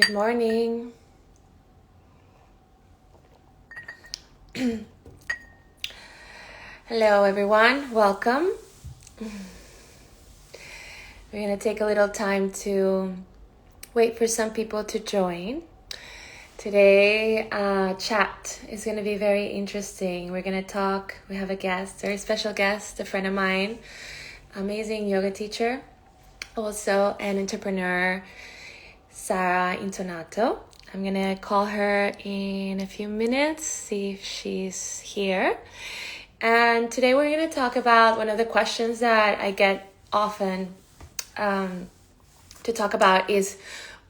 Good morning. Hello, everyone. Welcome. We're going to take a little time to wait for some people to join. Today, chat is going to be very interesting. We're going to talk. We have a guest, very special guest, a friend of mine, amazing yoga teacher, also an entrepreneur, Sara Intonato. I'm going to call her in a few minutes, see if she's here. And today we're going to talk about one of the questions that I get often to talk about is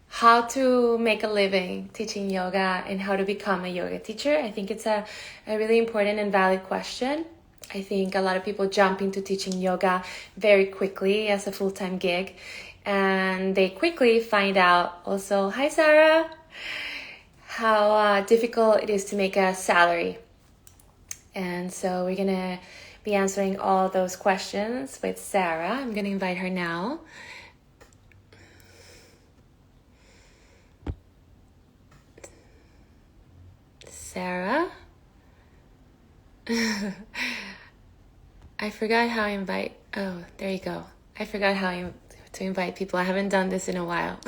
how to make a living teaching yoga and how to become a yoga teacher. I think it's a really important and valid question. I think a lot of people jump into teaching yoga very quickly as a full-time gig, and they quickly find out also, hi Sarah, how difficult it is to make a salary. And so we're gonna be answering all those questions with Sarah. I'm gonna invite her now. Sarah? I forgot how I invite. Oh, there you go. I forgot to invite people. I haven't done this in a while.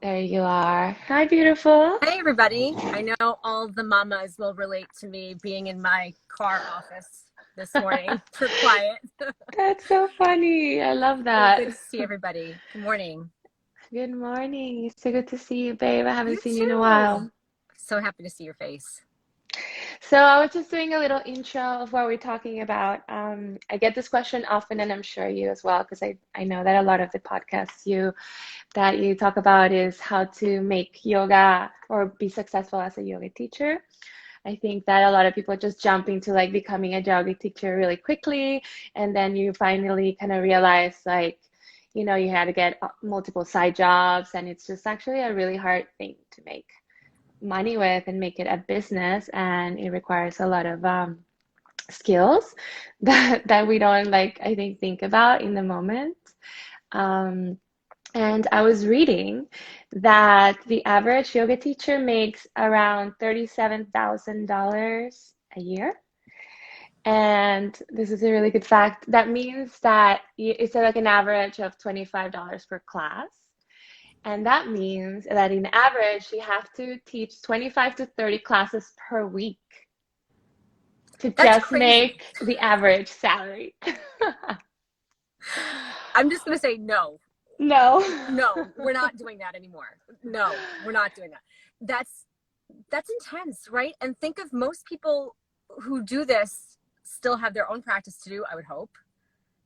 There you are. Hi, beautiful. Hey, everybody. I know all the mamas will relate to me being in my car office this morning for quiet. That's so funny. I love So good that. to see everybody. Good morning. Good morning. It's so good to see you, babe. I haven't You seen you in a too. while. So happy to see your face. So I was just doing a little intro of what we're talking about. I get this question often, and I'm sure you as well, because I know that a lot of the podcasts you talk about is how to make yoga or be successful as a yoga teacher. I think that a lot of people just jump into like becoming a yoga teacher really quickly, and then you finally kind of realize like, you had to get multiple side jobs, and it's just actually a really hard thing to make money with and make it a business, and it requires a lot of skills that we don't like I think about in the moment. Um, and I was reading that the average yoga teacher makes around $37,000 a year. And this is a really good fact. That means that it's like an average of $25 per class. And that means that in average, you have to teach 25 to 30 classes per week to That's just crazy. make the average salary. I'm just going to say no. No. No, we're not doing that anymore. No, we're not doing that. That's intense, right? And think of most people who do this still have their own practice to do, I would hope.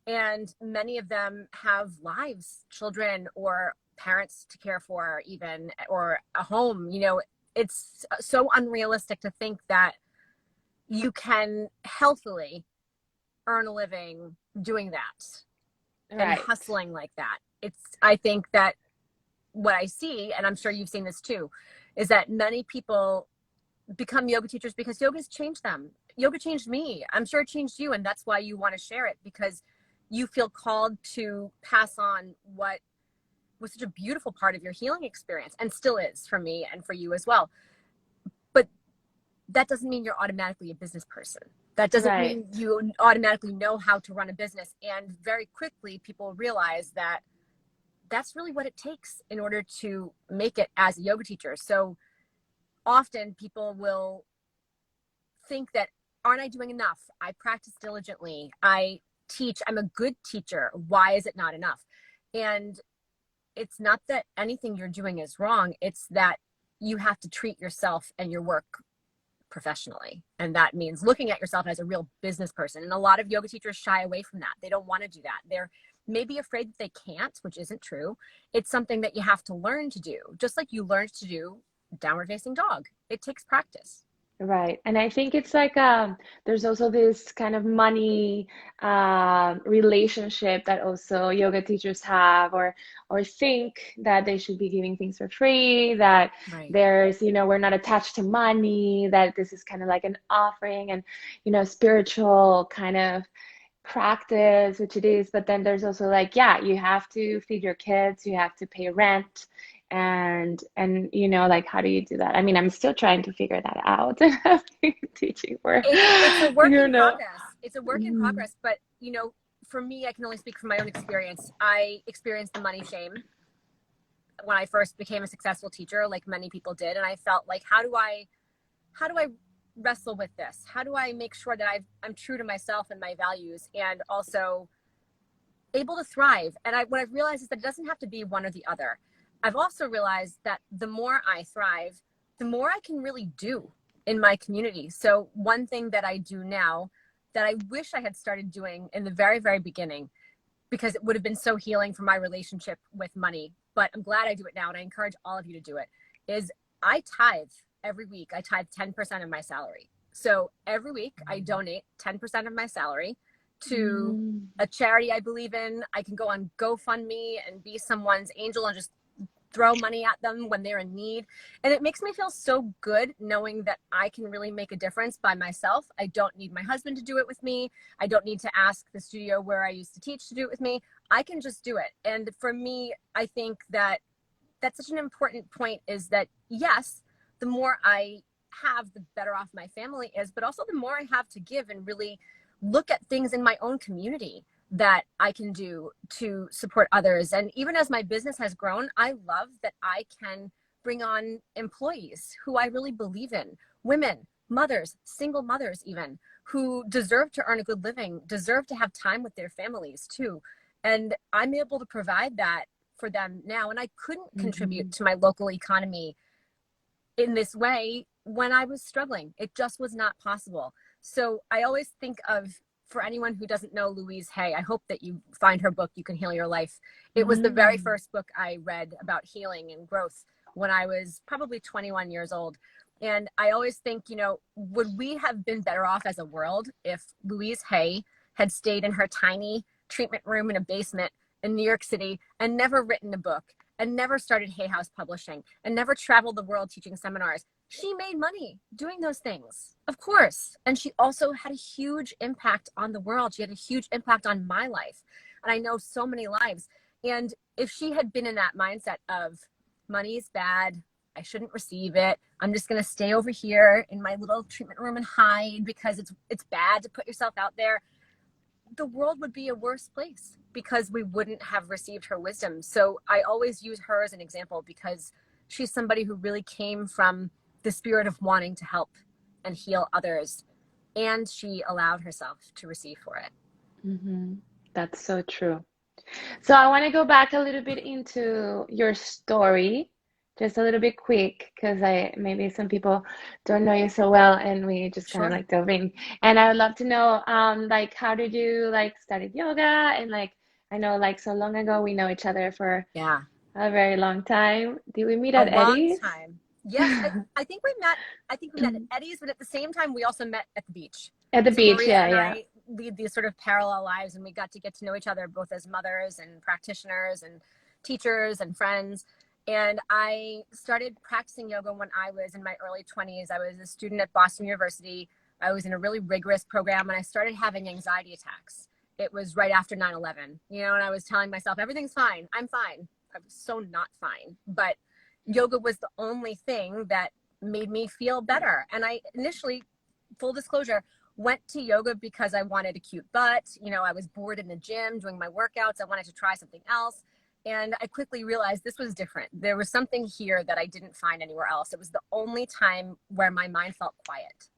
And many of them have lives, children, or parents to care for, even, or a home. It's so unrealistic to think that you can healthily earn a living doing that and Right. hustling like that. I think that what I see, and I'm sure you've seen this too, is that many people become yoga teachers because yoga's changed them. Yoga changed me. I'm sure it changed you, and that's why you want to share it, because you feel called to pass on what was such a beautiful part of your healing experience, and still is for me and for you as well. But that doesn't mean you're automatically a business person. That doesn't Right. mean you automatically know how to run a business. And very quickly, people realize that that's really what it takes in order to make it as a yoga teacher. So often people will think that, aren't I doing enough? I practice diligently. I teach. I'm a good teacher. Why is it not enough? And it's not that anything you're doing is wrong. It's that you have to treat yourself and your work professionally. And that means looking at yourself as a real business person. And a lot of yoga teachers shy away from that. They don't want to do that. They're maybe afraid that they can't, which isn't true. It's something that you have to learn to do, just like you learned to do downward facing dog. It takes practice. Right. And I think it's like there's also this kind of money relationship that also yoga teachers have or think that they should be giving things for free, that Right. we're not attached to money, that this is kind of like an offering and spiritual kind of practice, which it is, but then there's also like, yeah, you have to feed your kids, you have to pay rent, and like how do you do that? I mean, I'm still trying to figure that out. I've been teaching for, It's a work you in know. progress. It's a work in Mm, progress, but for me, I can only speak from my own experience. I experienced the money shame when I first became a successful teacher, like many people did, and I felt like, how do I wrestle with this? How do I make sure that I'm true to myself and my values, and also able to thrive? And what I've realized is that it doesn't have to be one or the other. I've also realized that the more I thrive, the more I can really do in my community. So one thing that I do now that I wish I had started doing in the very, very beginning, because it would have been so healing for my relationship with money, but I'm glad I do it now, and I encourage all of you to do it, is I tithe every week. I tithe 10% of my salary. So every week I donate 10% of my salary to mm, a charity I believe in. I can go on GoFundMe and be someone's angel and just throw money at them when they're in need. And it makes me feel so good knowing that I can really make a difference by myself. I don't need my husband to do it with me. I don't need to ask the studio where I used to teach to do it with me. I can just do it. And for me, I think that that's such an important point, is that yes, the more I have, the better off my family is, but also the more I have to give and really look at things in my own community that I can do to support others. And even as my business has grown, I love that I can bring on employees who I really believe in, women, mothers, single mothers, even, who deserve to earn a good living, deserve to have time with their families too. And I'm able to provide that for them now. And I couldn't contribute mhm, to my local economy in this way when I was struggling. It just was not possible. So I always think of, for anyone who doesn't know Louise Hay, I hope that you find her book, You Can Heal Your Life. It was the very mm, first book I read about healing and growth when I was probably 21 years old. And I always think, would we have been better off as a world if Louise Hay had stayed in her tiny treatment room in a basement in New York City and never written a book and never started Hay House Publishing and never traveled the world teaching seminars? She made money doing those things, of course. And she also had a huge impact on the world. She had a huge impact on my life. And I know so many lives. And if she had been in that mindset of money is bad, I shouldn't receive it, I'm just going to stay over here in my little treatment room and hide because it's bad to put yourself out there, the world would be a worse place because we wouldn't have received her wisdom. So I always use her as an example because she's somebody who really came from the spirit of wanting to help and heal others, and she allowed herself to receive for it. mhm. That's so true. So I want to go back a little bit into your story, just a little bit quick, because I maybe some people don't know you so well, and we just kind of Sure. like dove in. And I would love to know, like, how did you like started yoga? And like, I know like so long ago we know each other for Yeah. a very long time. Did we meet A at long Eddie's? time. Yes, I think we met at Eddie's, but at the same time we also met at the beach. At the So beach, Maria yeah, and yeah. I lead these sort of parallel lives, and we got to get to know each other both as mothers and practitioners and teachers and friends. And I started practicing yoga when I was in my early 20s. I was a student at Boston University. I was in a really rigorous program, and I started having anxiety attacks. It was right after 9/11, and I was telling myself, everything's fine. I'm fine. I was so not fine. But yoga was the only thing that made me feel better. And I initially, full disclosure, went to yoga because I wanted a cute butt. I was bored in the gym doing my workouts. I wanted to try something else. And I quickly realized this was different. There was something here that I didn't find anywhere else. It was the only time where my mind felt quiet.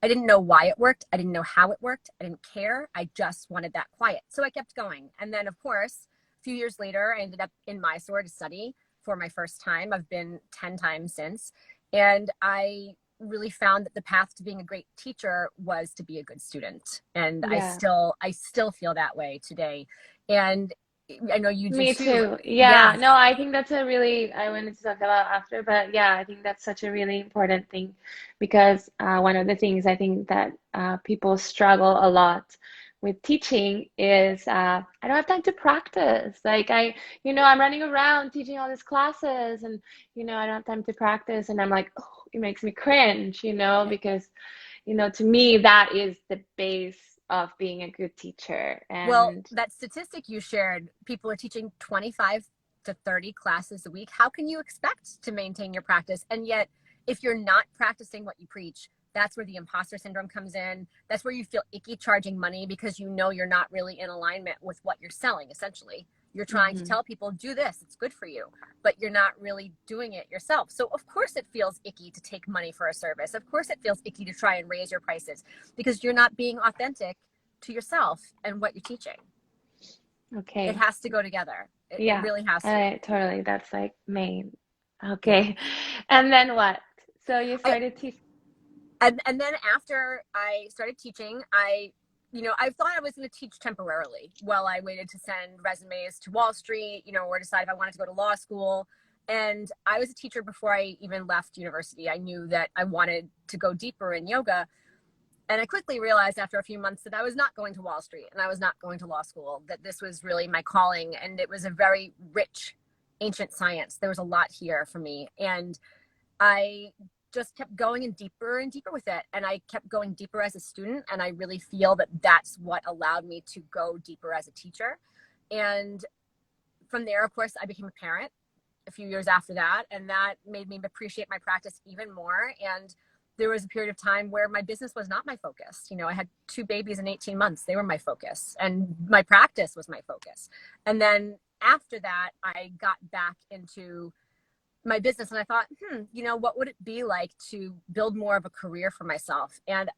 I didn't know why it worked. I didn't know how it worked. I didn't care. I just wanted that quiet. So I kept going. And then, of course, a few years later, I ended up in Mysore to study for my first time. I've been 10 times since. And I really found that the path to being a great teacher was to be a good student. And I Yeah. still I still feel that way today. And I know you do Me too. too. Yeah. Yeah. No, I think that's a really, I wanted to talk about after, but yeah, I think that's such a really important thing because one of the things I think that people struggle a lot with teaching is I don't have time to practice. Like I'm running around teaching all these classes and, I don't have time to practice. And I'm like, oh, it makes me cringe, because to me, that is the base. of being a good teacher. Well, And that statistic you shared, people are teaching 25 to 30 classes a week. How can you expect to maintain your practice? And yet, if you're not practicing what you preach, that's where the imposter syndrome comes in. That's where you feel icky charging money because you know you're not really in alignment with what you're selling, essentially. You're trying to tell people, do this, it's good for you, but you're not really doing it yourself. So of course it feels icky to take money for a service. Of course it feels icky to try and raise your prices because you're not being authentic to yourself and what you're teaching. It okay. has to go together. It Yeah, really has to. totally. That's like main. Okay. And then what? So you I, started teaching. and then after I started teaching, I thought I was going to teach temporarily while I waited to send resumes to Wall Street, or decide if I wanted to go to law school. And I was a teacher before I even left university. I knew that I wanted to go deeper in yoga. And I quickly realized after a few months that I was not going to Wall Street and I was not going to law school, that this was really my calling. And it was a very rich, ancient science. There was a lot here for me. And I just kept going in deeper and deeper with it. And I kept going deeper as a student. And I really feel that that's what allowed me to go deeper as a teacher. And from there, of course, I became a parent a few years after that. And that made me appreciate my practice even more. And there was a period of time where my business was not my focus. I had 2 babies in 18 months. They were my focus. And my practice was my focus. And then after that, I got back into my business and I thought, what would it be like to build more of a career for myself? And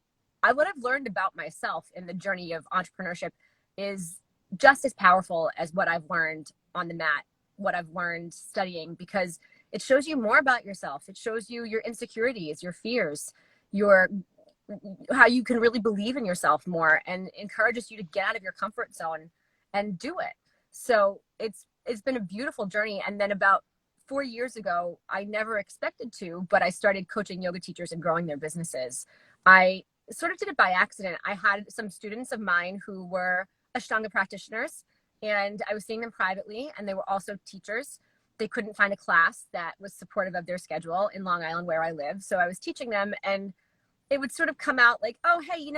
what I've learned about myself in the journey of entrepreneurship is just as powerful as what I've learned on the mat, what I've learned studying, because it shows you more about yourself. It shows you your insecurities, your fears, how you can really believe in yourself more, and encourages you to get out of your comfort zone and do it. So it's been a beautiful journey. And then about 4 years ago, I never expected to, but I started coaching yoga teachers and growing their businesses. I sort of did it by accident. I had some students of mine who were Ashtanga practitioners, and I was seeing them privately, and they were also teachers. They couldn't find a class that was supportive of their schedule in Long Island where I live. So I was teaching them, and it would sort of come out like, oh, hey,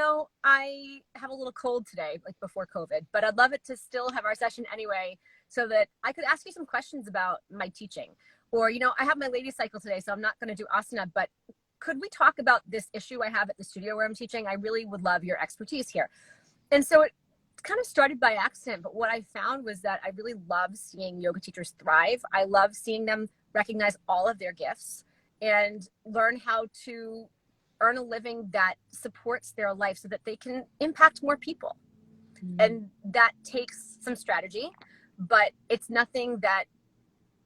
I have a little cold today, like before COVID, but I'd love it to still have our session anyway so that I could ask you some questions about my teaching. Or, I have my lady cycle today, so I'm not going to do asana, but could we talk about this issue I have at the studio where I'm teaching? I really would love your expertise here. And so it kind of started by accident, but what I found was that I really love seeing yoga teachers thrive. I love seeing them recognize all of their gifts and learn how to earn a living that supports their life so that they can impact more people. And that takes some strategy, but it's nothing that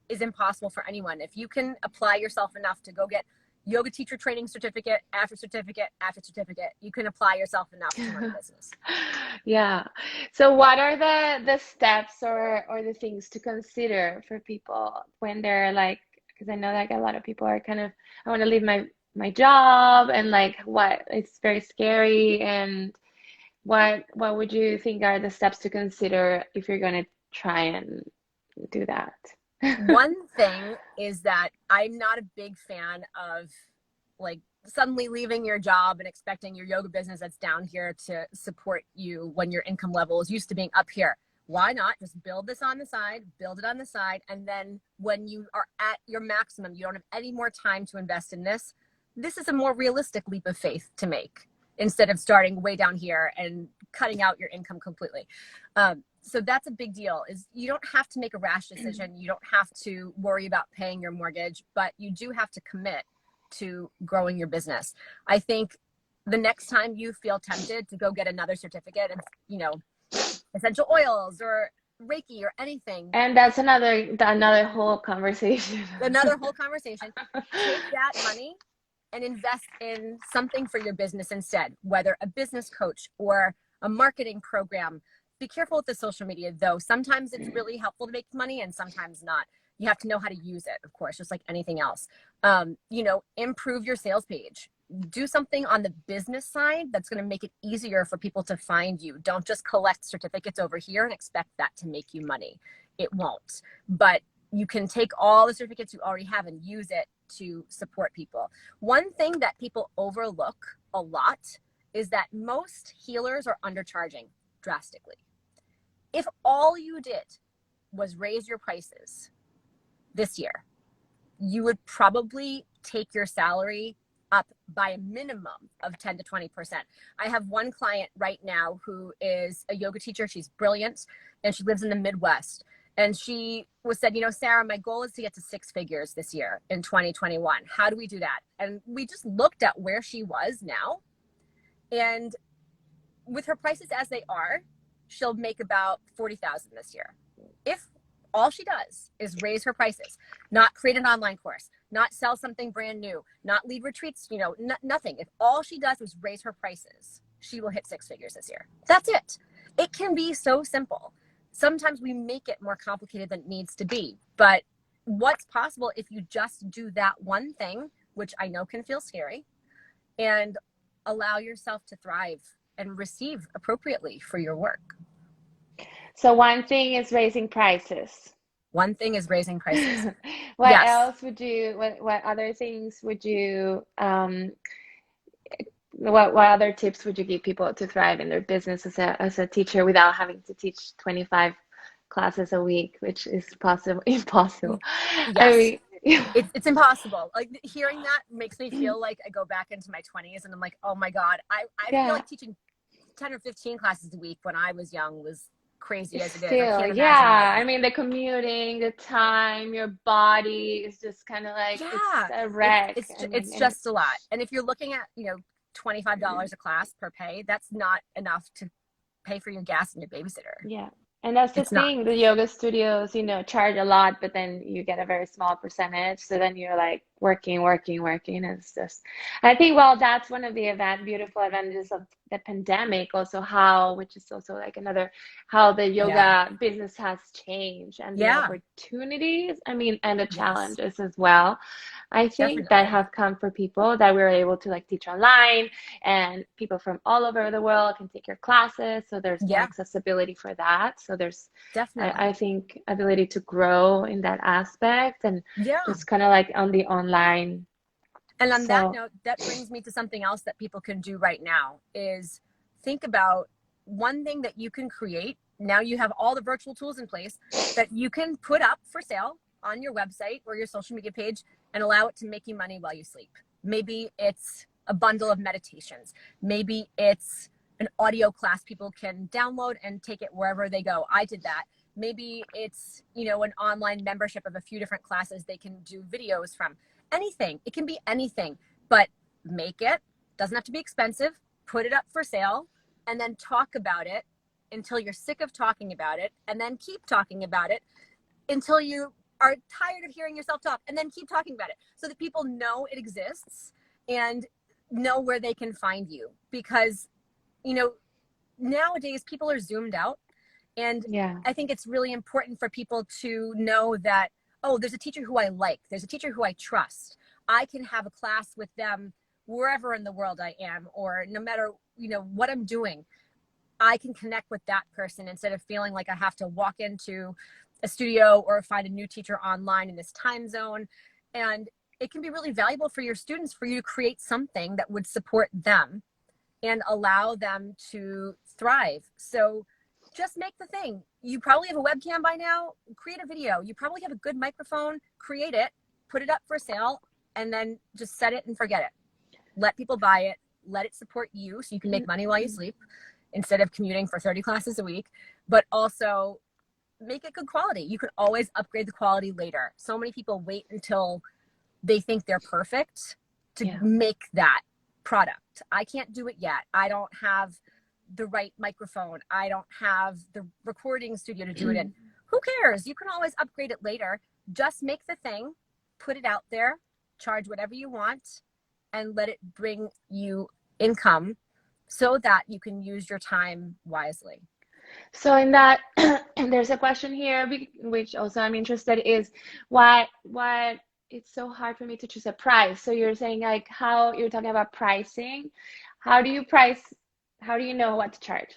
is impossible for anyone. If you can apply yourself enough to go get yoga teacher training certificate after certificate after certificate, you can apply yourself enough to run a business. Yeah. So what are the steps or the things to consider for people when they're like, because I know like a lot of people are kind of, I want to leave my job, and like what, it's very scary, and what would you think are the steps to consider if you're going to try and do that? One thing is that I'm not a big fan of like suddenly leaving your job and expecting your yoga business that's down here to support you when your income level is used to being up here. Why not just build this on the side, build it on the side, and then when you are at your maximum, you don't have any more time to invest in this. This is a more realistic leap of faith to make instead of starting way down here and cutting out your income completely. So that's a big deal. Is you don't have to make a rash decision. You don't have to worry about paying your mortgage, but you do have to commit to growing your business. I think the next time you feel tempted to go get another certificate and, essential oils or Reiki or anything. And that's another whole conversation. Another whole conversation. Take that money and invest in something for your business instead, whether a business coach or a marketing program. Be careful with the social media, though. Sometimes it's really helpful to make money and sometimes not. You have to know how to use it, of course, just like anything else. Improve your sales page. Do something on the business side that's going to make it easier for people to find you. Don't just collect certificates over here and expect that to make you money. It won't. But you can take all the certificates you already have and use it to support people. One thing that people overlook a lot is that most healers are undercharging drastically. If all you did was raise your prices this year, you would probably take your salary up by a minimum of 10 to 20%. I have one client right now who is a yoga teacher. She's brilliant, and she lives in the Midwest. And she said, Sarah, my goal is to get to 6 figures this year in 2021. How do we do that? And we just looked at where she was now. And with her prices as they are, she'll make about $40,000 this year. If all she does is raise her prices, not create an online course, not sell something brand new, not lead retreats, nothing. If all she does is raise her prices, she will hit 6 figures this year. That's it. It can be so simple. Sometimes we make it more complicated than it needs to be. But what's possible if you just do that one thing, which I know can feel scary, and allow yourself to thrive and receive appropriately for your work? So one thing is raising prices. One thing is raising prices. What Yes. else would you, what other things would you, what other tips would you give people to thrive in their business as a teacher without having to teach 25 classes a week, which is impossible. Yes. I mean, it's impossible. Like, hearing that makes me feel like I go back into my 20s and I'm like, oh my God, I yeah. feel like teaching 10 or 15 classes a week when I was young was crazy as it is. I Still, can't imagine. yeah. I mean, the commuting, the time, your body is just kind of like, it's a wreck. It's just a lot. And if you're looking at, $25 a class per pay, that's not enough to pay for your gas and your babysitter. Yeah. And that's the thing. The yoga studios, charge a lot, but then you get a very small percentage. So then you're like working. And it's just, I think, well, that's one of the beautiful advantages of the pandemic also, which is also like how the yoga business has changed and the opportunities, and the challenges as well. I think that have come for people that we're able to like teach online, and people from all over the world can take your classes. So there's more accessibility for that. So there's definitely, I think, ability to grow in that aspect, and just kind of like on the online. And on that note, that brings me to something else that people can do right now is think about one thing that you can create. Now you have all the virtual tools in place that you can put up for sale on your website or your social media page and allow it to make you money while you sleep. Maybe it's a bundle of meditations. Maybe it's an audio class people can download and take it wherever they go. I did that. Maybe it's, an online membership of a few different classes they can do videos from. Anything. It can be anything, but make it. Doesn't have to be expensive. Put it up for sale and then talk about it until you're sick of talking about it, and then keep talking about it until you are tired of hearing yourself talk, and then keep talking about it so that people know it exists and know where they can find you. Because, nowadays people are zoomed out, and I think it's really important for people to know that, oh, there's a teacher who I like. There's a teacher who I trust. I can have a class with them wherever in the world I am, or no matter, what I'm doing. I can connect with that person instead of feeling like I have to walk into a studio or find a new teacher online in this time zone. And it can be really valuable for your students for you to create something that would support them and allow them to thrive. So just make the thing. You probably have a webcam by now. Create a video. You probably have a good microphone. Create it, put it up for sale, and then just set it and forget it. Let people buy it. Let it support you so you can make money while you sleep instead of commuting for 30 classes a week. But also make it good quality. You can always upgrade the quality later. So many people wait until they think they're perfect to make that product. I can't do it yet. I don't have the right microphone. I don't have the recording studio to do it in. Who cares? You can always upgrade it later. Just make the thing, put it out there, charge whatever you want, and let it bring you income so that you can use your time wisely. So in that, there's a question here, which also I'm interested, is why it's so hard for me to choose a price. So you're saying like how you're talking about pricing. How do you price? How do you know what to charge?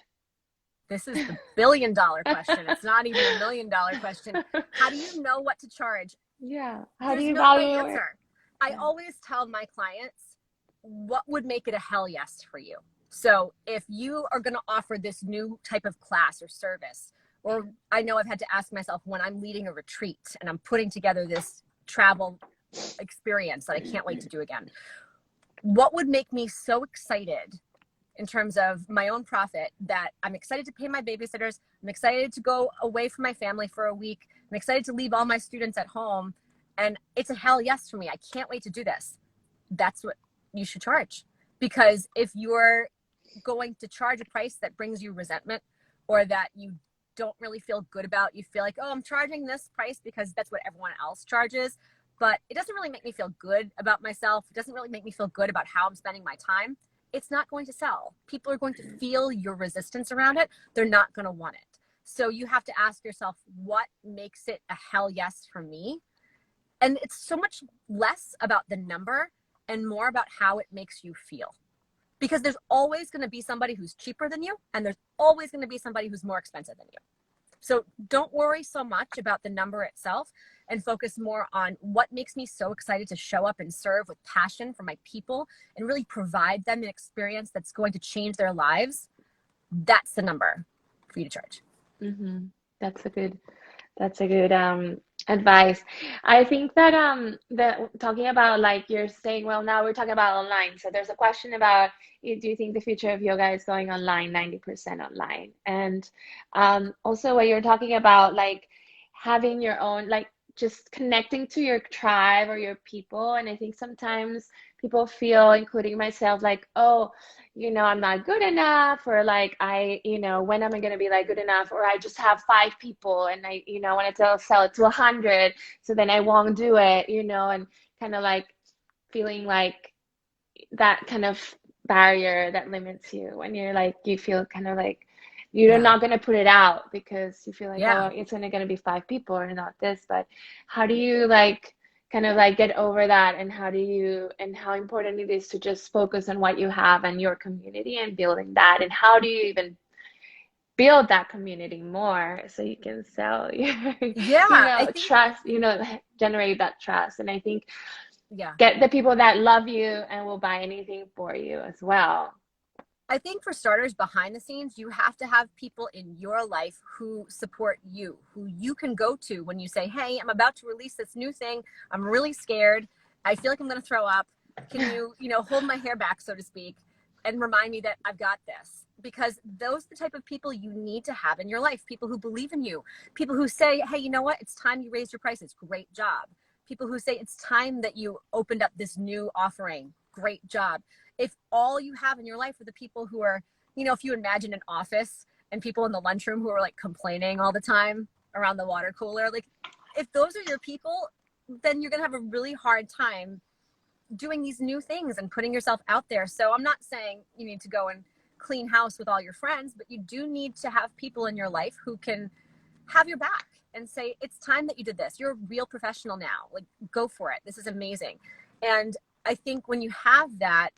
This is the $1 billion question. It's not even a $1 million question. How do you know what to charge? Yeah. There's no right answer. I always tell my clients, what would make it a hell yes for you? So if you are going to offer this new type of class or service, or I know I've had to ask myself when I'm leading a retreat and I'm putting together this travel experience that I can't wait to do again, what would make me so excited in terms of my own profit that I'm excited to pay my babysitters, I'm excited to go away from my family for a week, I'm excited to leave all my students at home, and it's a hell yes for me. I can't wait to do this. That's what you should charge. Because if you're going to charge a price that brings you resentment, or that you don't really feel good about, you feel like, oh, I'm charging this price because that's what everyone else charges, but it doesn't really make me feel good about myself, it doesn't really make me feel good about how I'm spending my time, it's not going to sell. People are going to feel your resistance around it. They're not going to want it. So you have to ask yourself, what makes it a hell yes for me? And it's so much less about the number and more about how it makes you feel. Because there's always going to be somebody who's cheaper than you, and there's always going to be somebody who's more expensive than you. So don't worry so much about the number itself, and focus more on what makes me so excited to show up and serve with passion for my people and really provide them an experience that's going to change their lives. That's the number for you to charge. Mm-hmm. That's a good advice. I think that talking about, like you're saying, well, now we're talking about online. So there's a question about, do you think the future of yoga is going online, 90% online? And also what you're talking about, like having your own, like just connecting to your tribe or your people. And I think sometimes people feel, including myself, like, oh, I'm not good enough, or like, when am I going to be like good enough? Or I just have 5 people and I want to sell it to 100. So then I won't do it, and kind of like feeling like that kind of barrier that limits you when you're like, you feel kind of like you're Yeah. not going to put it out because you feel like, Yeah. oh, it's only going to be 5 people or not this. But how do you like kind of like get over that, and how important it is to just focus on what you have and your community and building that, and how do you even build that community more so you can sell your Yeah. I think, trust, generate that trust. And I think yeah. get the people that love you and will buy anything for you as well. I think for starters, behind the scenes, you have to have people in your life who support you, who you can go to when you say, hey, I'm about to release this new thing. I'm really scared. I feel like I'm going to throw up. Can you, hold my hair back, so to speak, and remind me that I've got this? Because those are the type of people you need to have in your life. People who believe in you. People who say, hey, you know what? It's time you raised your prices. Great job. People who say it's time that you opened up this new offering. Great job. If all you have in your life are the people who are, if you imagine an office and people in the lunchroom who are like complaining all the time around the water cooler, like if those are your people, then you're going to have a really hard time doing these new things and putting yourself out there. So I'm not saying you need to go and clean house with all your friends, but you do need to have people in your life who can have your back and say, it's time that you did this. You're a real professional now. Like, go for it. This is amazing. And I think when you have that,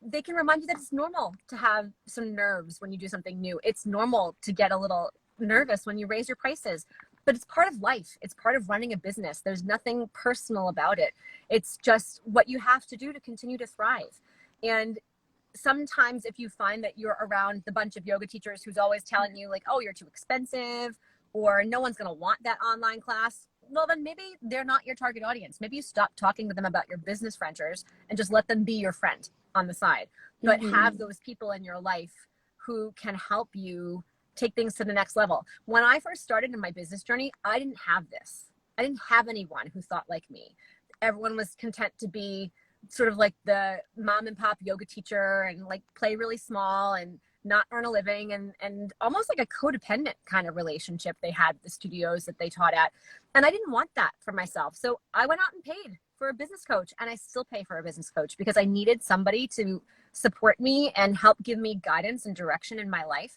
they can remind you that it's normal to have some nerves when you do something new. It's normal to get a little nervous when you raise your prices, but it's part of life. It's part of running a business. There's nothing personal about it. It's just what you have to do to continue to thrive. And sometimes if you find that you're around the bunch of yoga teachers who's always telling you like, oh, you're too expensive, or no one's going to want that online class, well, then maybe they're not your target audience. Maybe you stop talking to them about your business ventures and just let them be your friend on the side. But have those people in your life who can help you take things to the next level. When I first started in my business journey, I didn't have this. I didn't have anyone who thought like me. Everyone was content to be sort of like the mom and pop yoga teacher and like play really small and not earn a living, and almost like a codependent kind of relationship they had with the studios that they taught at. And I didn't want that for myself. So I went out and paid for a business coach, and I still pay for a business coach because I needed somebody to support me and help give me guidance and direction in my life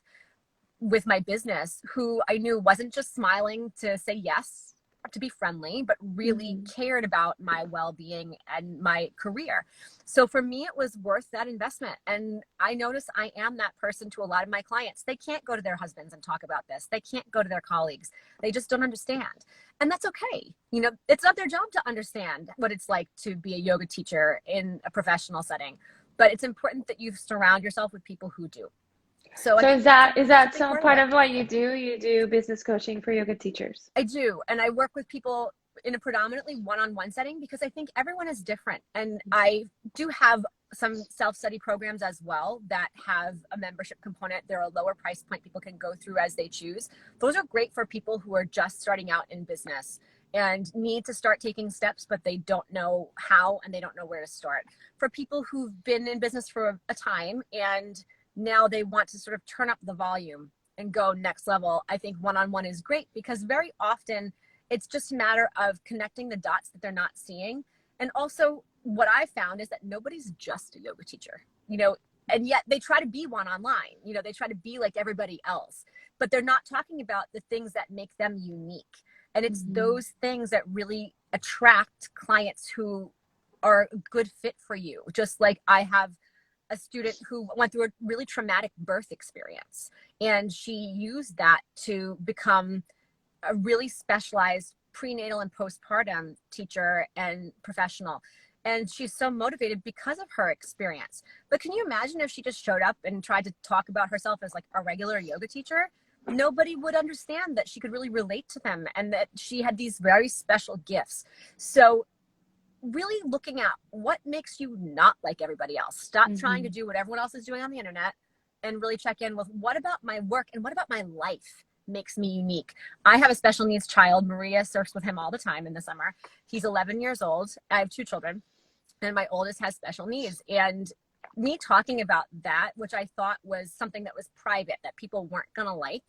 with my business, who I knew wasn't just smiling to say yes, to be friendly, but really cared about my well-being and my career. So for me, it was worth that investment. And I notice I am that person to a lot of my clients. They can't go to their husbands and talk about this. They can't go to their colleagues. They just don't understand. And that's okay. It's not their job to understand what it's like to be a yoga teacher in a professional setting. but it's important that you surround yourself with people who do. So I So think is that's a that big some part of part it. of what you do? You do business coaching for yoga teachers? I do. And I work with people in a predominantly one-on-one setting because I think everyone is different. And I do have some self-study programs as well that have a membership component. They're a lower price point people can go through as they choose. Those are great for people who are just starting out in business and need to start taking steps, but they don't know how and they don't know where to start. For people who've been in business for a time and now they want to sort of turn up the volume and go next level, I think one-on-one is great because very often it's just a matter of connecting the dots that they're not seeing. And also what I found is that nobody's just a yoga teacher, and yet they try to be one online, they try to be like everybody else, but they're not talking about the things that make them unique. And it's those things that really attract clients who are a good fit for you. Just like I have a student who went through a really traumatic birth experience, and she used that to become a really specialized prenatal and postpartum teacher and professional. And she's so motivated because of her experience. But can you imagine if she just showed up and tried to talk about herself as like a regular yoga teacher? Nobody would understand that she could really relate to them and that she had these very special gifts. So really looking at what makes you not like everybody else. Stop trying to do what everyone else is doing on the internet and really check in with what about my work and what about my life makes me unique. I have a special needs child. Maria surfs with him all the time in the summer. He's 11 years old. I have 2 children and my oldest has special needs. And me talking about that, which I thought was something that was private, that people weren't going to like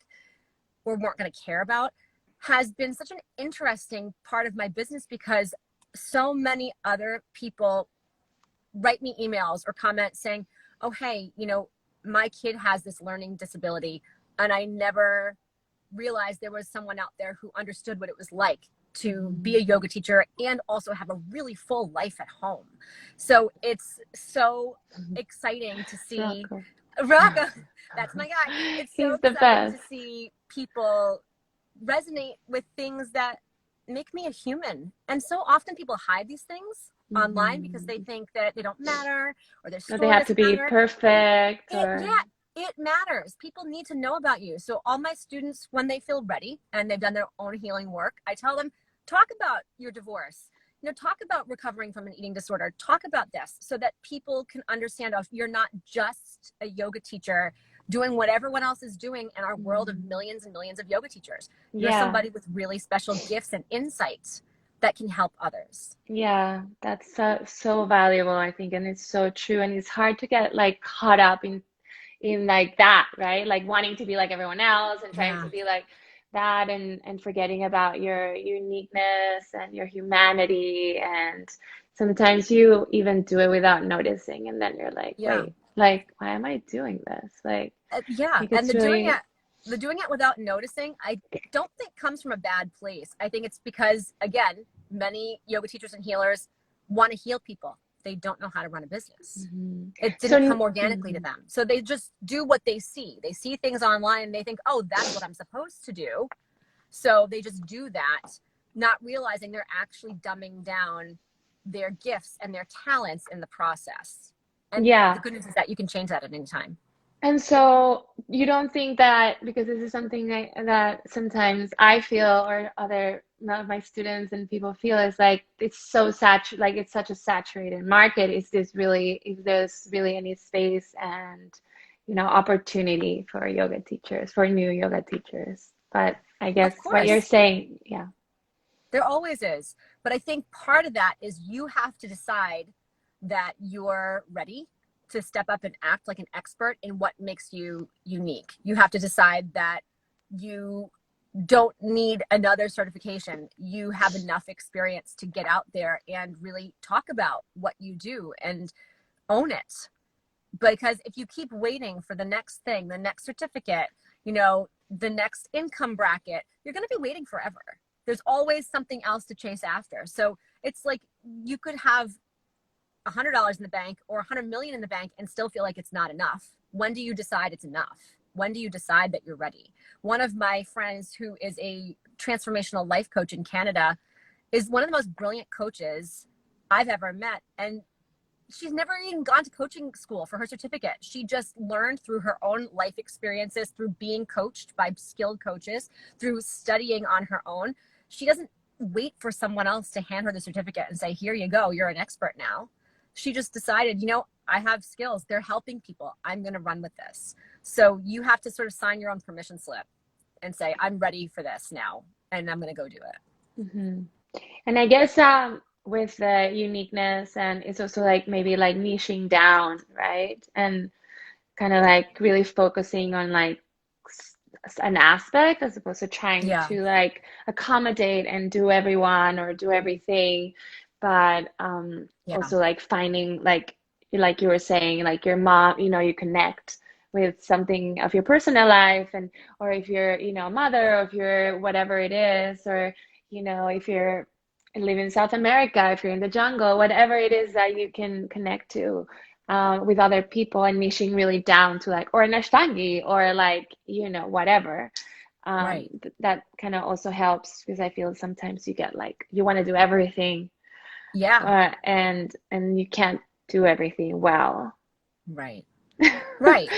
or weren't going to care about, has been such an interesting part of my business because so many other people write me emails or comments saying, oh, hey, my kid has this learning disability and I never realized there was someone out there who understood what it was like to be a yoga teacher and also have a really full life at home. So it's so exciting to see Rocco. That's my guy. It's so He's the exciting to best. see people resonate with things that make me a human. And so often people hide these things online because they think that they don't matter or their Or they story have to doesn't be matter. perfect Yeah, it matters. People need to know about you. So all my students, when they feel ready and they've done their own healing work, I tell them, talk about your divorce. Talk about recovering from an eating disorder. Talk about this so that people can understand you're not just a yoga teacher doing what everyone else is doing in our world of millions and millions of yoga teachers. You're somebody with really special gifts and insights that can help others. Yeah, that's so valuable, I think, and it's so true. And it's hard to get like caught up in like that, right? Like wanting to be like everyone else and trying to be like that and forgetting about your uniqueness and your humanity. And sometimes you even do it without noticing, and then you're like, Yeah. wait, like why am I doing this? Like, Yeah. think And it's really the doing it without noticing, I don't think comes from a bad place. I think it's because, again, many yoga teachers and healers want to heal people. They don't know how to run a business. It didn't come organically to them. So they just do what they see. They see things online and they think, oh, that's what I'm supposed to do. So they just do that, not realizing they're actually dumbing down their gifts and their talents in the process. And the good news is that you can change that at any time. And so you don't think that, because this is something that sometimes I feel or other of my students and people feel, is like it's so like it's such a saturated market. Is there's really any space and opportunity for yoga teachers, for new yoga teachers? But I guess Of what you're course, saying, there always is. But I think part of that is you have to decide that you're ready to step up and act like an expert in what makes you unique. You have to decide that you don't need another certification. You have enough experience to get out there and really talk about what you do and own it. Because if you keep waiting for the next thing, the next certificate, the next income bracket, you're going to be waiting forever. There's always something else to chase after. So it's like you could have $100 in the bank or 100 million in the bank and still feel like it's not enough. When do you decide it's enough? When do you decide that you're ready? One of my friends who is a transformational life coach in Canada is one of the most brilliant coaches I've ever met. And she's never even gone to coaching school for her certificate. She just learned through her own life experiences, through being coached by skilled coaches, through studying on her own. She doesn't wait for someone else to hand her the certificate and say, here you go, you're an expert now. She just decided, I have skills. They're helping people. I'm going to run with this. So you have to sort of sign your own permission slip and say, I'm ready for this now, and I'm going to go do it. Mm-hmm. And I guess with the uniqueness, and it's also like maybe like niching down, right? And kind of like really focusing on like an aspect as opposed to trying Yeah. to like accommodate and do everyone or do everything, but Yeah. also like finding like you were saying, like your mom, you connect with something of your personal life, and or if you're a mother, or if you're whatever it is, or if you're live in South America, if you're in the jungle, whatever it is that you can connect to with other people, and niching really down to like, or an Ashtangi, or like, whatever. Right. That kind of also helps, because I feel sometimes you get like, you want to do everything, Yeah. and you can't do everything well. Right. Right.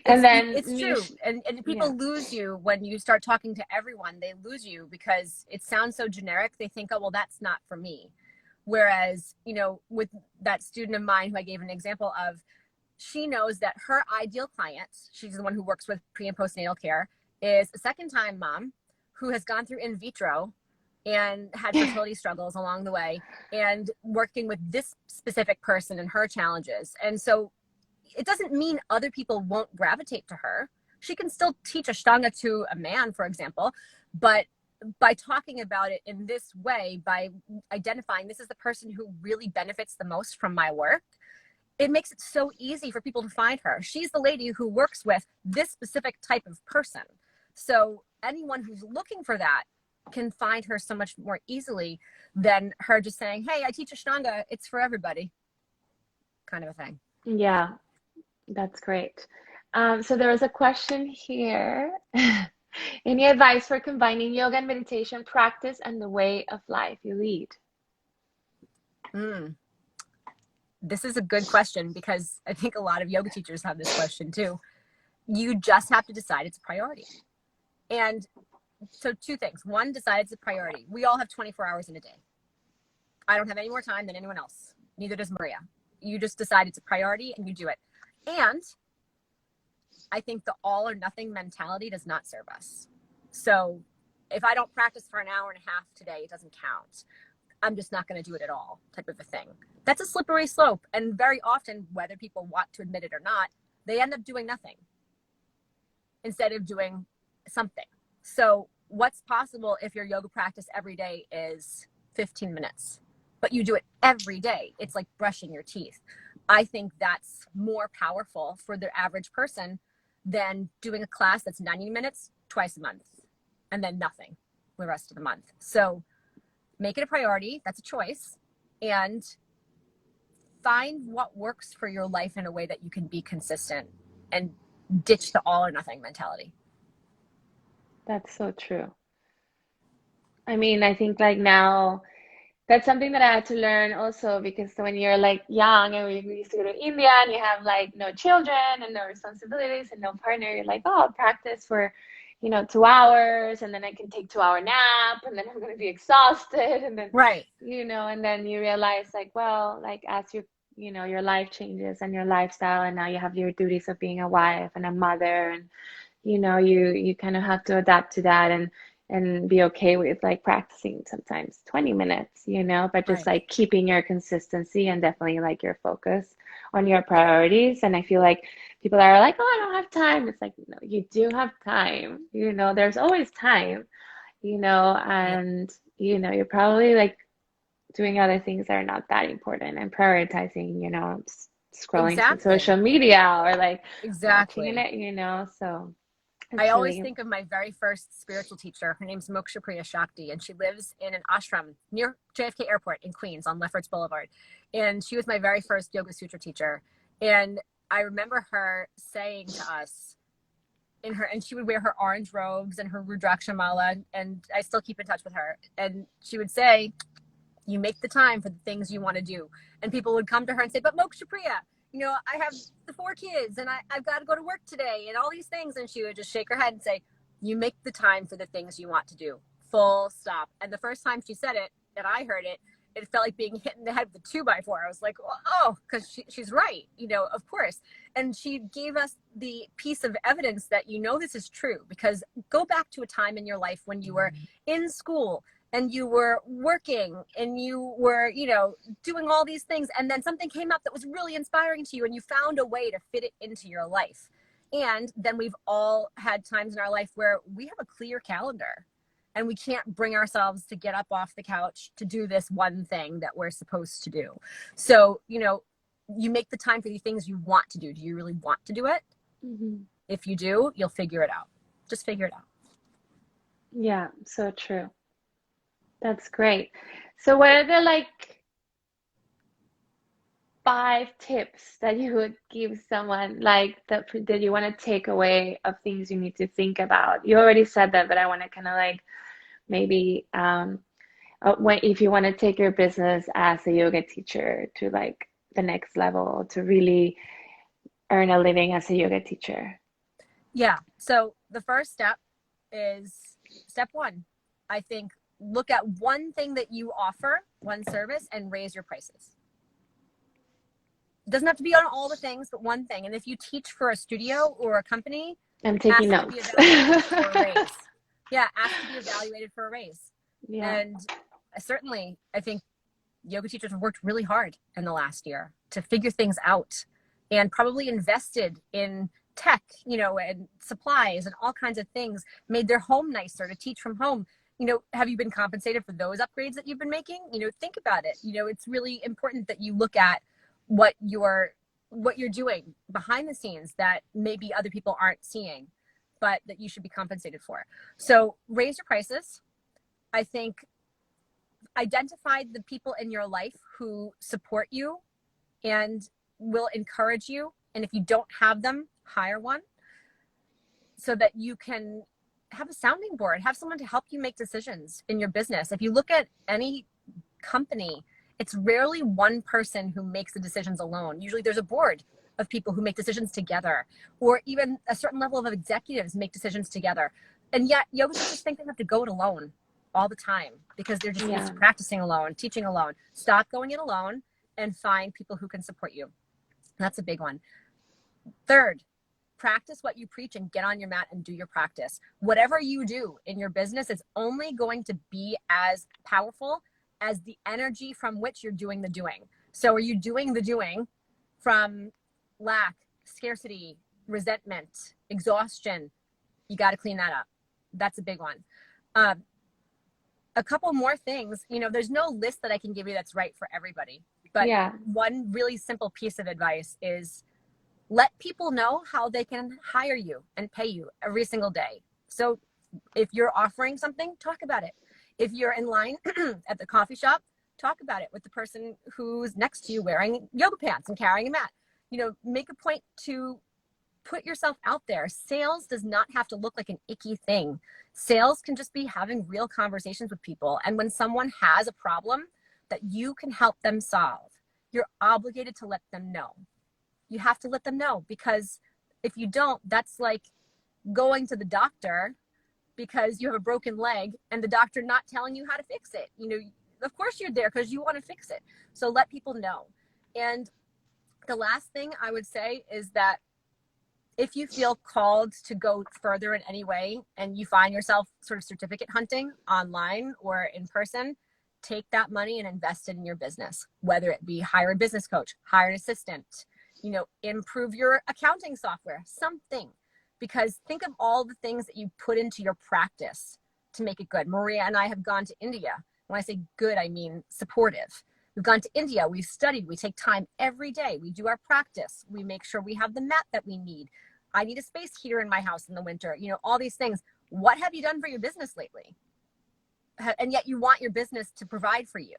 And then It's true. niche, And yeah. people lose you when you start talking to everyone. They lose you because it sounds so generic. They think, oh, well, that's not for me. Whereas, with that student of mine who I gave an example of, she knows that her ideal client, she's the one who works with pre and postnatal care, is a second-time mom who has gone through in vitro and had fertility struggles along the way, and working with this specific person and her challenges. And so it doesn't mean other people won't gravitate to her. She can still teach Ashtanga to a man, for example, but by talking about it in this way, by identifying this is the person who really benefits the most from my work, it makes it so easy for people to find her. She's the lady who works with this specific type of person. So anyone who's looking for that can find her so much more easily than her just saying, hey, I teach Ashtanga, it's for everybody, kind of a thing. Yeah, that's great. So there was a question here. Any advice for combining yoga and meditation practice and the way of life you lead? Mm. This is a good question, because I think a lot of yoga teachers have this question too. You just have to decide it's a priority. And so two things. One, decide it's a priority. We all have 24 hours in a day. I don't have any more time than anyone else. Neither does Maria. You just decide it's a priority and you do it. And I think the all or nothing mentality does not serve us. So if I don't practice for an hour and a half today, it doesn't count. I'm just not going to do it at all, type of a thing. That's a slippery slope. And very often, whether people want to admit it or not, they end up doing nothing instead of doing something. So what's possible if your yoga practice every day is 15 minutes, but you do it every day? It's like brushing your teeth. I think that's more powerful for the average person than doing a class that's 90 minutes twice a month and then nothing the rest of the month. So make it a priority. That's a choice. And find what works for your life in a way that you can be consistent, and ditch the all or nothing mentality. That's so true. I mean, I think like now that's something that I had to learn also, because when you're like young and we used to go to India and you have like no children and no responsibilities and no partner, you're like, oh, I'll practice for, 2 hours, and then I can take 2 hour nap, and then I'm going to be exhausted. And then, Right. and then you realize like, well, like as your life changes and your lifestyle, and now you have your duties of being a wife and a mother, and you kind of have to adapt to that, and be okay with like practicing sometimes 20 minutes, but just Right. like keeping your consistency and definitely like your focus on your priorities. And I feel like people are like, oh, I don't have time. It's like, no, you do have time. There's always time, Yeah. and you're probably like doing other things that are not that important, and prioritizing, scrolling through Exactly. social media, or like watching Exactly. it, so I it's always really. think of my very first spiritual teacher. Her name's Moksha Priya Shakti, and she lives in an ashram near JFK Airport in Queens on Lefferts Boulevard. And she was my very first Yoga Sutra teacher. And I remember her saying to us, and she would wear her orange robes and her Rudraksha mala, and I still keep in touch with her. And she would say, You make the time for the things you want to do. And people would come to her and say, but Moksha Priya, I have the 4 kids and I've got to go to work today and all these things. And she would just shake her head and say, you make the time for the things you want to do. Full stop. And the first time she said it and I heard it, it felt like being hit in the head with a 2x4. I was like, oh, because she's right, of course. And she gave us the piece of evidence that, this is true, because go back to a time in your life when you were in school and you were working and you were, doing all these things. And then something came up that was really inspiring to you and you found a way to fit it into your life. And then we've all had times in our life where we have a clear calendar and we can't bring ourselves to get up off the couch to do this one thing that we're supposed to do. So, you make the time for the things you want to do. Do you really want to do it? Mm-hmm. If you do, you'll figure it out. Just figure it out. Yeah, so true. That's great. So what are the 5 tips that you would give someone that you want to take away of things you need to think about? You already said that, but I want to kind of maybe if you want to take your business as a yoga teacher to the next level to really earn a living as a yoga teacher. Yeah. So the first step is step 1. I think look at one thing that you offer, one service, and raise your prices. It doesn't have to be on all the things, but one thing. And if you teach for a studio or a company, I'm taking ask notes. to be evaluated for a raise. Yeah, ask to be evaluated for a raise. Yeah. And certainly, I think yoga teachers have worked really hard in the last year to figure things out and probably invested in tech, and supplies and all kinds of things, made their home nicer to teach from home. Have you been compensated for those upgrades that you've been making? Think about it. It's really important that you look at what you're doing behind the scenes that maybe other people aren't seeing, but that you should be compensated for. So raise your prices. I think identify the people in your life who support you and will encourage you. And if you don't have them, hire one so that you can have a sounding board, have someone to help you make decisions in your business. If you look at any company, it's rarely one person who makes the decisions alone. Usually there's a board of people who make decisions together, or even a certain level of executives make decisions together. And yet yoga teachers think they have to go it alone all the time because they're just used to practicing alone, teaching alone. Stop going it alone and find people who can support you. That's a big one. Third, practice what you preach and get on your mat and do your practice. Whatever you do in your business is only going to be as powerful as the energy from which you're doing the doing. So are you doing the doing from lack, scarcity, resentment, exhaustion? You got to clean that up. That's a big one. A couple more things, there's no list that I can give you that's right for everybody. But one really simple piece of advice is let people know how they can hire you and pay you every single day. So if you're offering something, talk about it. If you're in line at the coffee shop, talk about it with the person who's next to you wearing yoga pants and carrying a mat. Make a point to put yourself out there. Sales does not have to look like an icky thing. Sales can just be having real conversations with people. And when someone has a problem that you can help them solve, you're obligated to let them know. You have to let them know, because if you don't, that's like going to the doctor because you have a broken leg and the doctor not telling you how to fix it. Of course you're there because you want to fix it. So let people know. And the last thing I would say is that if you feel called to go further in any way and you find yourself sort of certificate hunting online or in person, take that money and invest it in your business, whether it be hire a business coach, hire an assistant, improve your accounting software, something. Because think of all the things that you put into your practice to make it good. Maria and I have gone to India. When I say good, I mean supportive. We've gone to India, we've studied, we take time every day. We do our practice. We make sure we have the mat that we need. I need a space heater in my house in the winter, all these things. What have you done for your business lately? And yet you want your business to provide for you.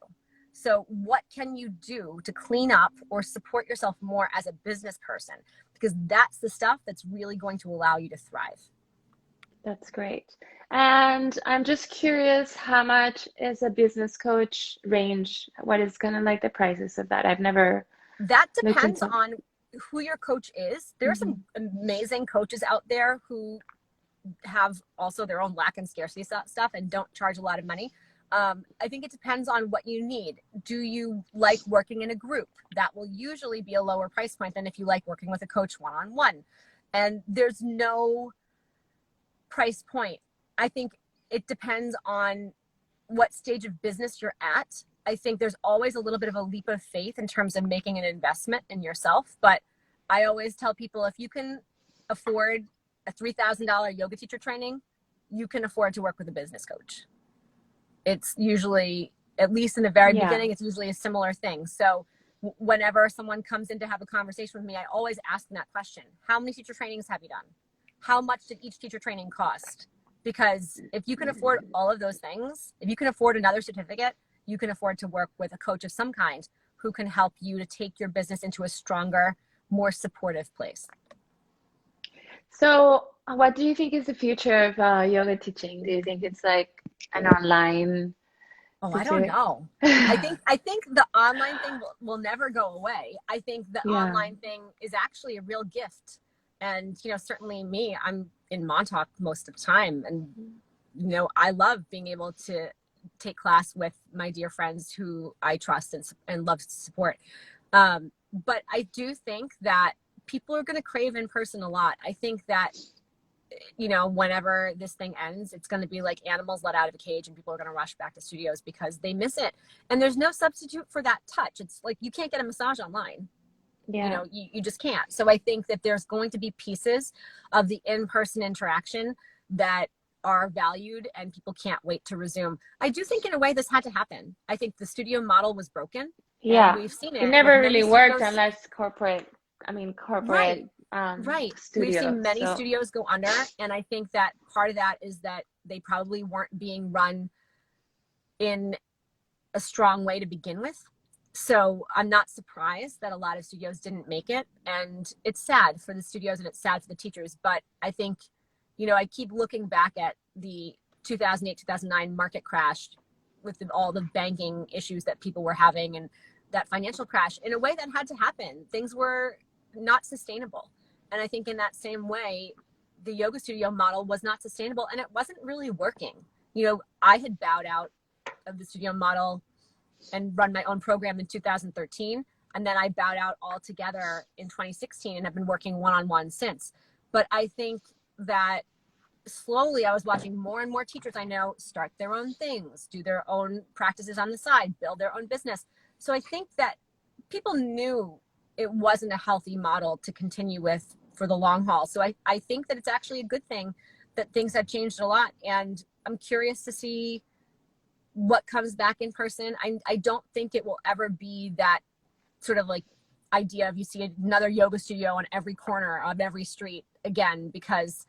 So what can you do to clean up or support yourself more as a business person? Because that's the stuff that's really going to allow you to thrive. That's great. And I'm just curious, how much is a business coach range? What is kind of like the prices of that? I've never That looked depends into. on who your coach is. There are Hmm. some amazing coaches out there who have also their own lack and scarcity stuff and don't charge a lot of money. I think it depends on what you need. Do you like working in a group? That will usually be a lower price point than if you like working with a coach one-on-one. And there's no price point. I think it depends on what stage of business you're at. I think there's always a little bit of a leap of faith in terms of making an investment in yourself. But I always tell people, if you can afford a $3,000 yoga teacher training, you can afford to work with a business coach. It's usually, at least in the very Yeah. beginning, it's usually a similar thing. So whenever someone comes in to have a conversation with me, I always ask them that question. How many teacher trainings have you done? How much did each teacher training cost? Because if you can afford all of those things, if you can afford another certificate, you can afford to work with a coach of some kind who can help you to take your business into a stronger, more supportive place. So, what do you think is the future of yoga teaching? Do you think it's like an online Oh, I don't situation? know. I think the online thing will never go away. I think the Yeah. online thing is actually a real gift. And, certainly me, I'm in Montauk most of the time. And, I love being able to take class with my dear friends who I trust and love to support. But I do think that people are going to crave in person a lot. I think that whenever this thing ends, it's going to be like animals let out of a cage and people are going to rush back to studios because they miss it. And there's no substitute for that touch. It's like you can't get a massage online. Yeah. You just can't. So I think that there's going to be pieces of the in-person interaction that are valued and people can't wait to resume. I do think in a way this had to happen. I think the studio model was broken and Yeah. we've seen It it with never many really worked studios. unless corporate, I mean, Right. corporate Right. We've studios. seen many So, studios go under. And I think that part of that is that they probably weren't being run in a strong way to begin with. So I'm not surprised that a lot of studios didn't make it. And it's sad for the studios and it's sad for the teachers. But I think, I keep looking back at the 2008, 2009 market crash with all the banking issues that people were having and that financial crash in a way that had to happen. Things were not sustainable. And I think in that same way, the yoga studio model was not sustainable and it wasn't really working. I had bowed out of the studio model and run my own program in 2013. And then I bowed out altogether in 2016 and have been working one-on-one since. But I think that slowly I was watching more and more teachers I know start their own things, do their own practices on the side, build their own business. So I think that people knew it wasn't a healthy model to continue with for the long haul. So I think that it's actually a good thing that things have changed a lot. And I'm curious to see what comes back in person. I don't think it will ever be that sort of like idea of you see another yoga studio on every corner of every street again, because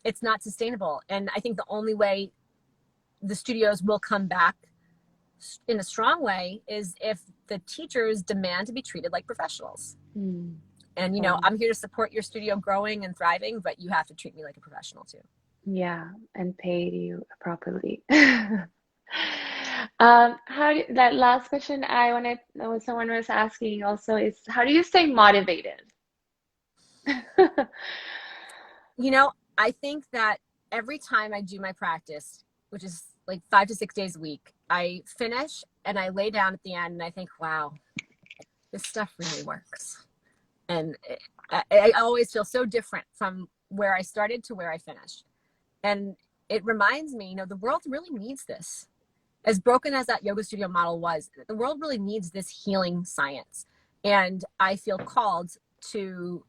it's not sustainable. And I think the only way the studios will come back in a strong way is if the teachers demand to be treated like professionals. And, I'm here to support your studio growing and thriving, but you have to treat me like a professional too. yeah, and pay you properly. That last question I wanted, when someone was asking also, is how do you stay motivated? I think that every time I do my practice, which is like 5 to 6 days a week, I finish and I lay down at the end and I think, wow, this stuff really works. And I always feel so different from where I started to where I finished. And it reminds me, the world really needs this. As broken as that yoga studio model was, the world really needs this healing science. And I feel called to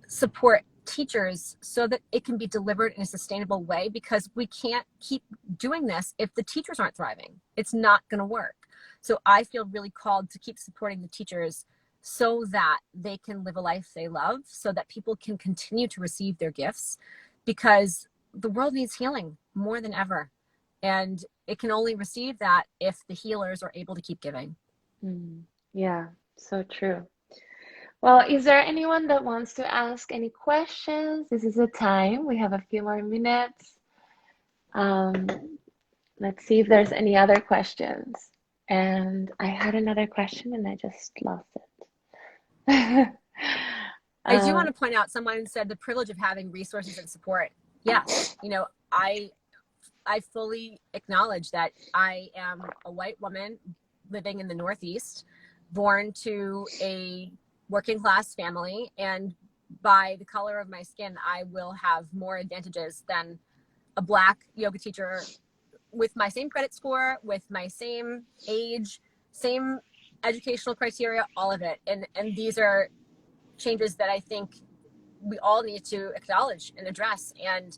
support teachers so that it can be delivered in a sustainable way, because we can't keep doing this if the teachers aren't thriving. It's not going to work. So I feel really called to keep supporting the teachers so that they can live a life they love, so that people can continue to receive their gifts, because the world needs healing more than ever. And it can only receive that if the healers are able to keep giving. Yeah, so true. Well, is there anyone that wants to ask any questions? This is the time. We have a few more minutes. Um, let's see if there's any other questions. And I had another question and I just lost it. I do Uh, want to point out, someone said the privilege of having resources and support. Yes, I fully acknowledge that I am a white woman living in the Northeast, born to a working class family, and by the color of my skin, I will have more advantages than a Black yoga teacher with my same credit score, with my same age, same educational criteria, all of it. And these are changes that I think we all need to acknowledge and address. And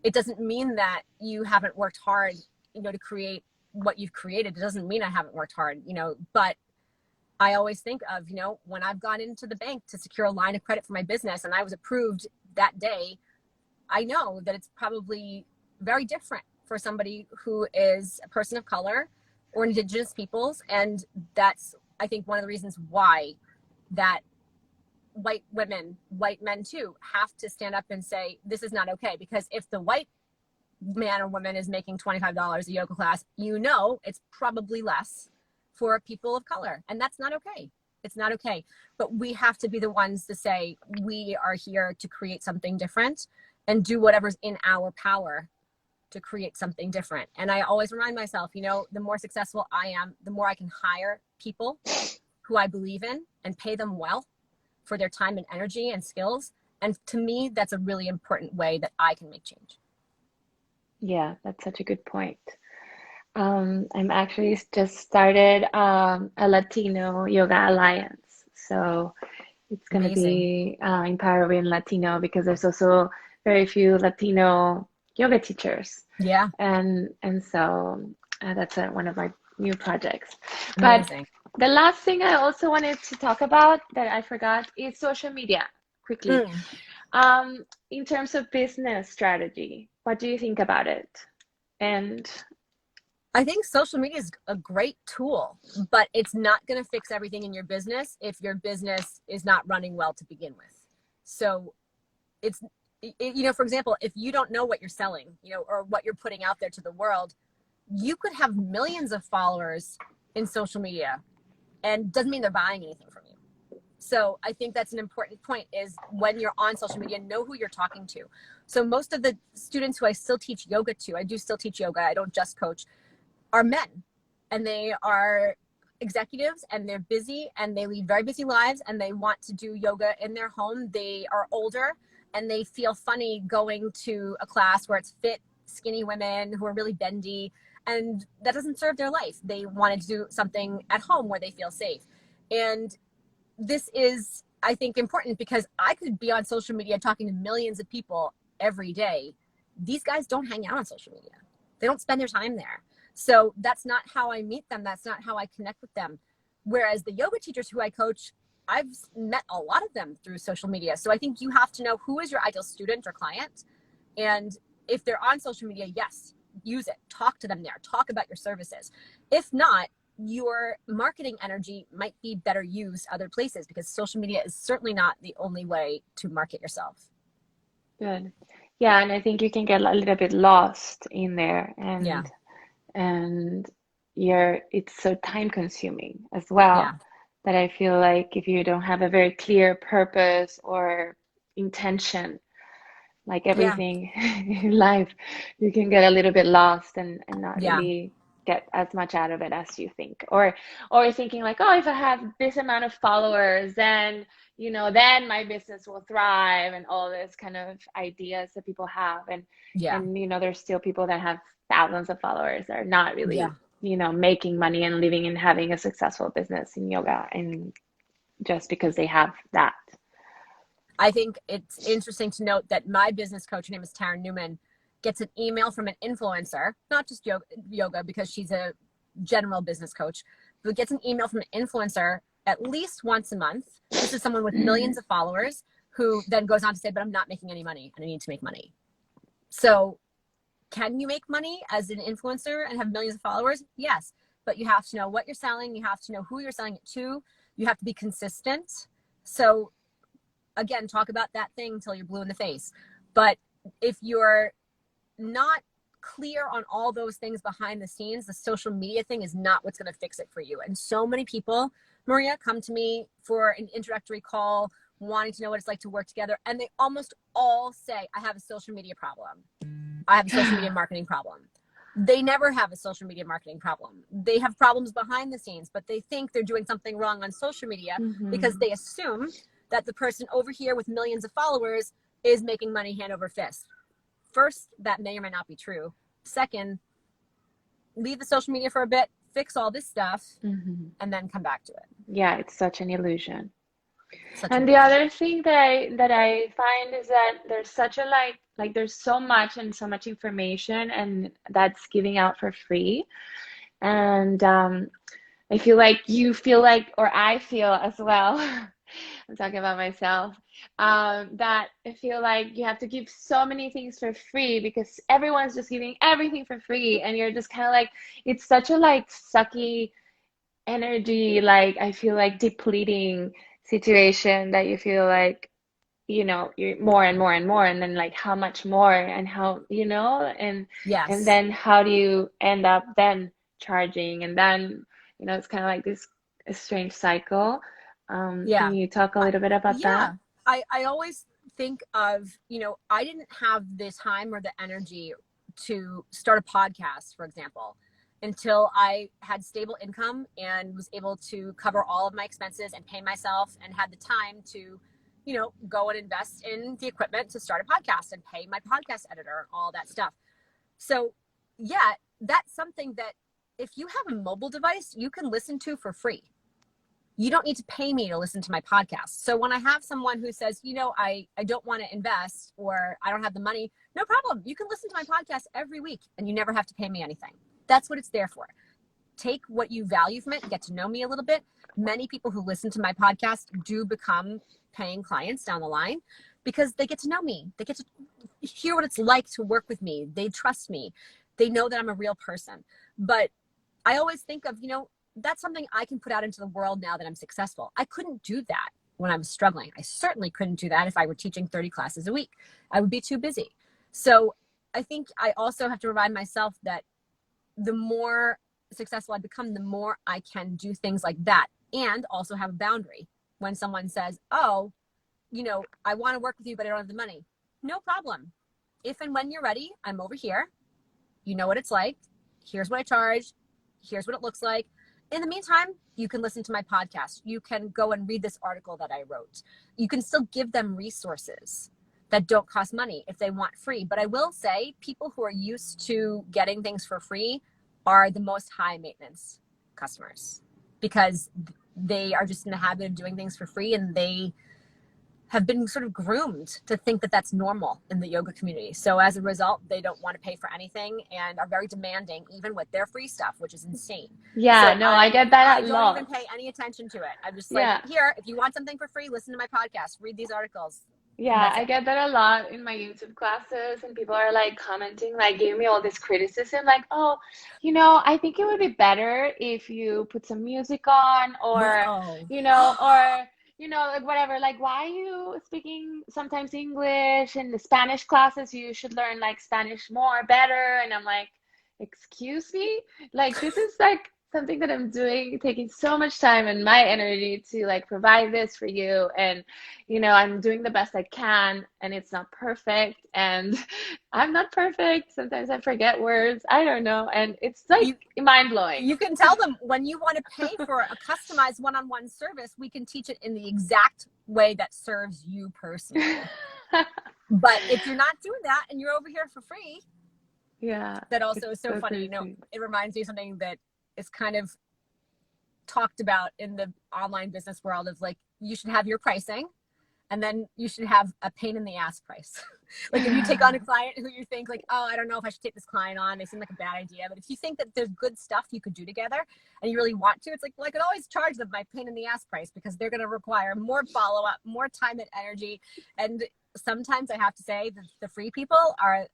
it doesn't mean that you haven't worked hard, to create what you've created. It doesn't mean I haven't worked hard, but I always think of, when I've gone into the bank to secure a line of credit for my business and I was approved that day, I know that it's probably very different for somebody who is a person of color or indigenous peoples. And that's, I think, one of the reasons why that white women, white men too, have to stand up and say, this is not okay. Because if the white man or woman is making $25 a yoga class, it's probably less for people of color. And that's not okay. It's not okay. But we have to be the ones to say, we are here to create something different and do whatever's in our power to create something different. And I always remind myself, the more successful I am, the more I can hire people who I believe in and pay them well for their time and energy and skills. And to me, that's a really important way that I can make change. yeah, that's such a good point. I'm actually just started a Latino Yoga Alliance. So it's going to Amazing. be empowering Latino because there's also very few Latino yoga teachers. Yeah. And so that's one of my new projects. But Amazing. the last thing I also wanted to talk about that I forgot is social media quickly. Mm. In terms of business strategy, what do you think about it? And I think social media is a great tool, but it's not going to fix everything in your business if your business is not running well to begin with. So it's, for example, if you don't know what you're selling, or what you're putting out there to the world, you could have millions of followers in social media and doesn't mean they're buying anything from you. So I think that's an important point, is when you're on social media, know who you're talking to. So most of the students who I still teach yoga to, I do still teach yoga, I don't just coach, are men, and they are executives, and they're busy, and they lead very busy lives, and they want to do yoga in their home. They are older and they feel funny going to a class where it's fit, skinny women who are really bendy, and that doesn't serve their life. They want to do something at home where they feel safe. And this is, I think, important, because I could be on social media talking to millions of people every day. These guys don't hang out on social media. They don't spend their time there. So that's not how I meet them. That's not how I connect with them. Whereas the yoga teachers who I coach, I've met a lot of them through social media. So I think you have to know who is your ideal student or client. And if they're on social media, yes, use it. Talk to them there. Talk about your services. If not, your marketing energy might be better used other places, because social media is certainly not the only way to market yourself. good. Yeah, and I think you can get a little bit lost in there Yeah. and it's so time consuming as Yeah. well that I feel like if you don't have a very clear purpose or intention, like Yeah. everything in life, you can get a little bit lost and not Yeah. really get as much out of it as you think. Or thinking like, oh, if I have this amount of followers, then then my business will thrive, and all this kind of ideas that people have. Yeah. And there's still people that have thousands of followers that are not Yeah. really, making money and living and having a successful business in yoga, and just because they have that. I think it's interesting to note that my business coach, her name is Taryn Newman, gets an email from an influencer, not just yoga, because she's a general business coach, but gets an email from an influencer at least once a month. This is someone with millions of followers who then goes on to say, but I'm not making any money and I need to make money. So can you make money as an influencer and have millions of followers? Yes, but you have to know what you're selling. You have to know who you're selling it to. You have to be consistent. So again, talk about that thing until you're blue in the face. But if you're not clear on all those things behind the scenes, the social media thing is not what's going to fix it for you. And so many people, Maria, come to me for an introductory call, wanting to know what it's like to work together. And they almost all say, I have a social media problem. I have a social media marketing problem. They never have a social media marketing problem. They have problems behind the scenes, but they think they're doing something wrong on social media because they assume that the person over here with millions of followers is making money hand over fist. First, that may or may not be true. Second, leave the social media for a bit, fix all this stuff, and then come back to it. Yeah, it's such an illusion. Such And an the illusion. other thing that I find is that there's such a like there's so much and so much information and that's giving out for free. And I feel like you feel like, or I feel as well, I'm talking about myself, that I feel like you have to give so many things for free because everyone's just giving everything for free. And you're just kind of like, it's such a like sucky energy, like I feel like depleting situation that you feel like, you're more and more and more, and then like how much more and how, and Yes. then how do you end up then charging, and then, it's kind of like this a strange cycle. Can Yeah. you talk a little bit about that? Yeah. I always think of, I didn't have the time or the energy to start a podcast, for example, until I had stable income and was able to cover all of my expenses and pay myself and had the time to, go and invest in the equipment to start a podcast and pay my podcast editor and all that stuff. So yeah, that's something that if you have a mobile device, you can listen to for free. You don't need to pay me to listen to my podcast. So when I have someone who says, I don't want to invest or I don't have the money, no problem. You can listen to my podcast every week and you never have to pay me anything. That's what it's there for. Take what you value from it, get to know me a little bit. Many people who listen to my podcast do become paying clients down the line because they get to know me. They get to hear what it's like to work with me. They trust me. They know that I'm a real person. But I always think of, that's something I can put out into the world now that I'm successful. I couldn't do that when I was struggling. I certainly couldn't do that if I were teaching 30 classes a week. I would be too busy. So I think I also have to remind myself that the more successful I become, the more I can do things like that and also have a boundary. When someone says, oh, I want to work with you, but I don't have the money. No problem. If and when you're ready, I'm over here. You know what it's like. Here's what I charge. Here's what it looks like. In the meantime, you can listen to my podcast. You can go and read this article that I wrote. You can still give them resources that don't cost money if they want free. But I will say people who are used to getting things for free are the most high maintenance customers because they are just in the habit of doing things for free and they have been sort of groomed to think that that's normal in the yoga community. So as a result, they don't want to pay for anything and are very demanding even with their free stuff, which is insane. Yeah, So no, I get that I a don't even lot. pay any attention to it. I'm just like, Yeah. here, if you want something for free, listen to my podcast, read these articles. And Yeah, that's I it. get that a lot in my YouTube classes, and people are like commenting, like giving me all this criticism, like, oh, I think it would be better if you put some music on, or, Oh. like whatever, like, why are you speaking sometimes English in the Spanish classes? You should learn like Spanish more, better. And I'm like, excuse me? Like, this is like something that I'm doing, taking so much time and my energy to like provide this for you. And I'm doing the best I can, and it's not perfect, and I'm not perfect. Sometimes I forget words. I don't know, and it's like You mind-blowing. you can tell them when you want to pay for a customized one-on-one service, we can teach it in the exact way that serves you personally. But if you're not doing that and you're over here for free, Yeah, that also it's is so so funny. crazy. It reminds me of something that is kind of talked about in the online business world of like, you should have your pricing and then you should have a pain in the ass price. Like if you take on a client who you think like, oh, I don't know if I should take this client on, they seem like a bad idea. But if you think that there's good stuff you could do together and you really want to, it's like, well, I could always charge them my pain in the ass price because they're going to require more follow-up, more time and energy. And sometimes I have to say that the free people are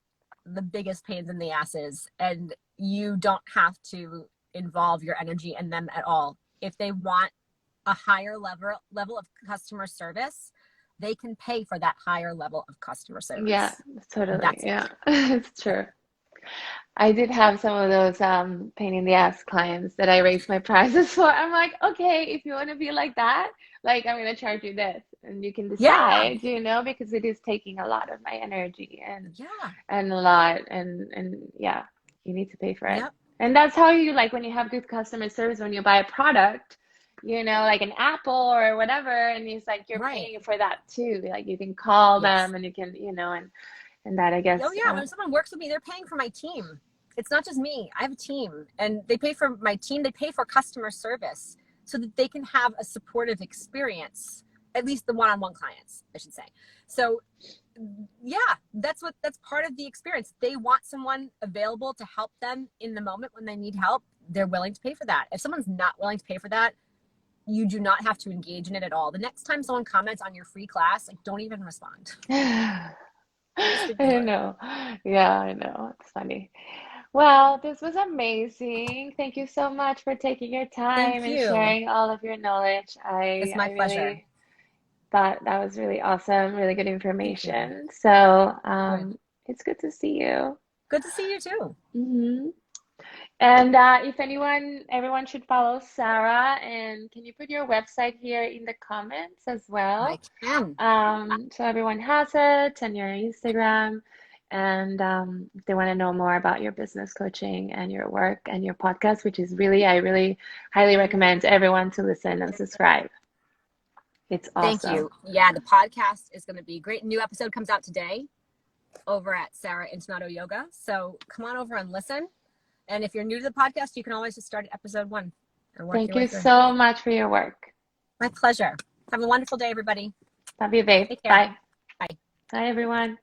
the biggest pains in the asses, and you don't have to involve your energy in them at all. If they want a higher level of customer service, they can pay for that higher level of customer service. Yeah, totally. That's it. Yeah, it's true. I did have some of those pain in the ass clients that I raised my prices for. I'm like, okay, if you want to be like that, like I'm gonna charge you this, and you can Yeah. decide, because it is taking a lot of my energy Yeah. and a lot, and yeah, you need to pay for it. Yep. And that's how you like when you have good customer service when you buy a product, like an Apple or whatever, and it's like you're Right. paying for that too. Like you can call Yes. them and you can, and that I guess. Oh yeah. When someone works with me, they're paying for my team. It's not just me. I have a team, and they pay for my team. They pay for customer service so that they can have a supportive experience, at least the one-on-one clients, I should say. So yeah, that's part of the experience. They want someone available to help them in the moment when they need help. They're willing to pay for that. If someone's not willing to pay for that, you do not have to engage in it at all. The next time someone comments on your free class, like, don't even respond. Just I ignore it. know. Yeah, I know. It's funny. Well, this was amazing. Thank you so much for taking your time Thank and you. sharing all of your knowledge. It's I my pleasure. really thought that was really awesome, really good Thank you. information. So, Good. it's good to see you. Good to see you too. Hmm. And if everyone should follow Sarah. And can you put your website here in the comments as I well? can. So everyone has it, and your Instagram. And if they want to know more about your business coaching and your work and your podcast, which is I really highly recommend everyone to listen and subscribe. It's Thank awesome. you. Yeah, the podcast is going to be great. New episode comes out today over at Sara Intonato Yoga. So come on over and listen. And if you're new to the podcast, you can always just start at episode 1 and work Thank your way you through. so much for your work. My pleasure. Have a wonderful day, everybody. Have a good day. Take care. Bye. Bye. Bye, everyone.